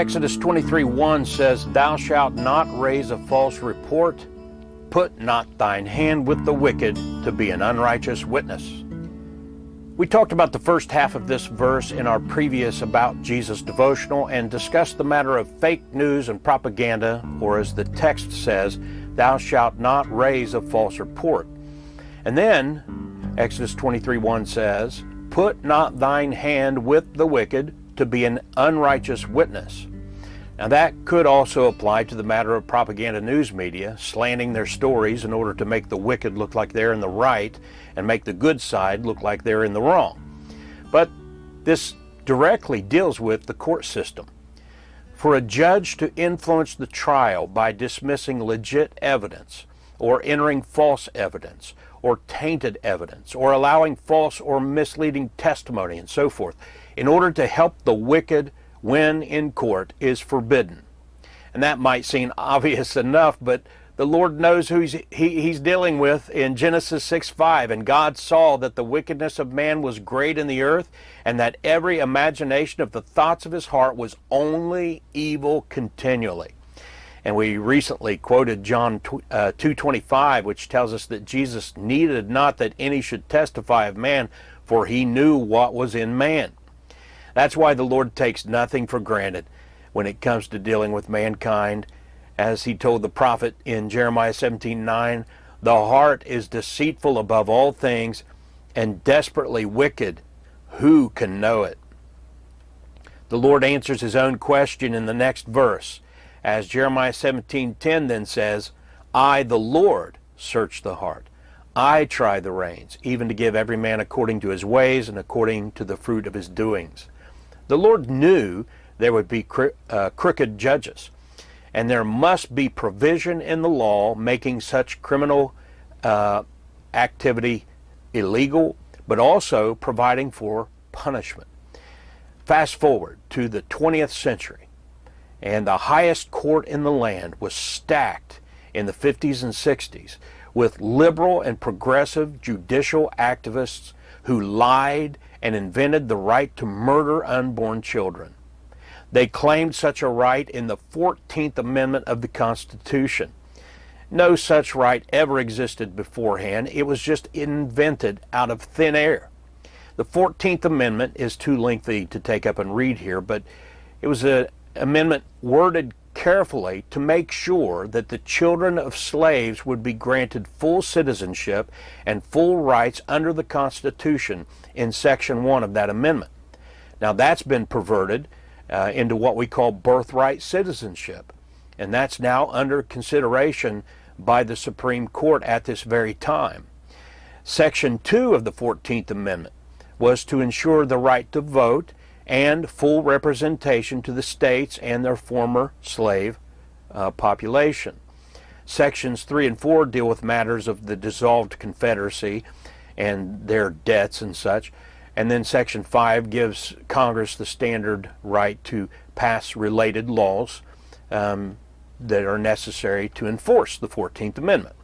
Exodus 23:1 says, "Thou shalt not raise a false report. Put not thine hand with the wicked to be an unrighteous witness." We talked about the first half of this verse in our previous About Jesus devotional and discussed the matter of fake news and propaganda, or as the text says, "Thou shalt not raise a false report." And then Exodus 23:1 says, "Put not thine hand with the wicked to be an unrighteous witness." Now that could also apply to the matter of propaganda news media, slanting their stories in order to make the wicked look like they're in the right and make the good side look like they're in the wrong. But this directly deals with the court system. For a judge to influence the trial by dismissing legit evidence, or entering false evidence, or tainted evidence, or allowing false or misleading testimony and so forth, in order to help the wicked win in court is forbidden. And that might seem obvious enough, but the Lord knows who he's dealing with in Genesis 6:5. "And God saw that the wickedness of man was great in the earth, and that every imagination of the thoughts of his heart was only evil continually." And we recently quoted John 2:25, which tells us that Jesus needed not that any should testify of man, for he knew what was in man. That's why the Lord takes nothing for granted when it comes to dealing with mankind. As he told the prophet in Jeremiah 17:9, "The heart is deceitful above all things and desperately wicked. Who can know it?" The Lord answers his own question in the next verse, as Jeremiah 17:10 then says, "I, the Lord, search the heart. I try the reins, even to give every man according to his ways and according to the fruit of his doings." The Lord knew there would be crooked judges, and there must be provision in the law making such criminal activity illegal, but also providing for punishment. Fast forward to the 20th century, and the highest court in the land was stacked in the 50s and 60s with liberal and progressive judicial activists who lied and invented the right to murder unborn children. They claimed such a right in the 14th Amendment of the Constitution. No such right ever existed beforehand. It was just invented out of thin air. The 14th Amendment is too lengthy to take up and read here, but it was an amendment worded carefully to make sure that the children of slaves would be granted full citizenship and full rights under the Constitution in Section 1 of that amendment. Now that's been perverted into what we call birthright citizenship, and that's now under consideration by the Supreme Court at this very time. Section 2 of the 14th Amendment was to ensure the right to vote and full representation to the states and their former slave population. Sections 3 and 4 deal with matters of the dissolved Confederacy and their debts and such. And then Section 5 gives Congress the standard right to pass related laws that are necessary to enforce the 14th Amendment.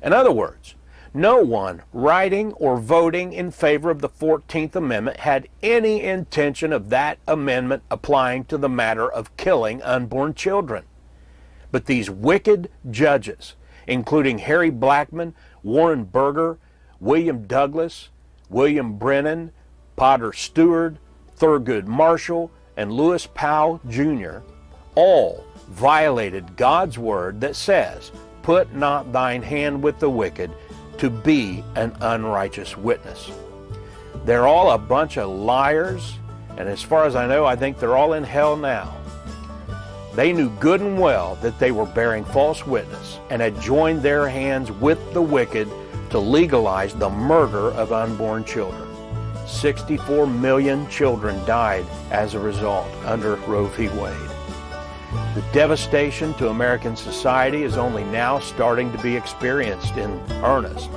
In other words, no one writing or voting in favor of the 14th Amendment had any intention of that amendment applying to the matter of killing unborn children. But these wicked judges, including Harry Blackmun, Warren Burger, William Douglas, William Brennan, Potter Stewart, Thurgood Marshall, and Lewis Powell Jr., all violated God's word that says, "Put not thine hand with the wicked to be an unrighteous witness." They're all a bunch of liars, and as far as I know, I think they're all in hell now. They knew good and well that they were bearing false witness and had joined their hands with the wicked to legalize the murder of unborn children. 64 million children died as a result under Roe V. Wade. The devastation to American society is only now starting to be experienced in earnest,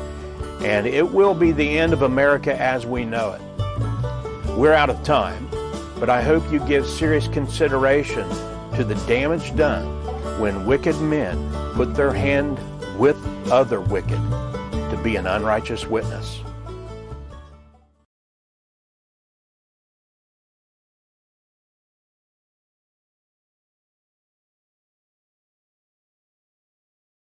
and it will be the end of America as we know it. We're out of time, but I hope you give serious consideration to the damage done when wicked men put their hand with other wicked to be an unrighteous witness.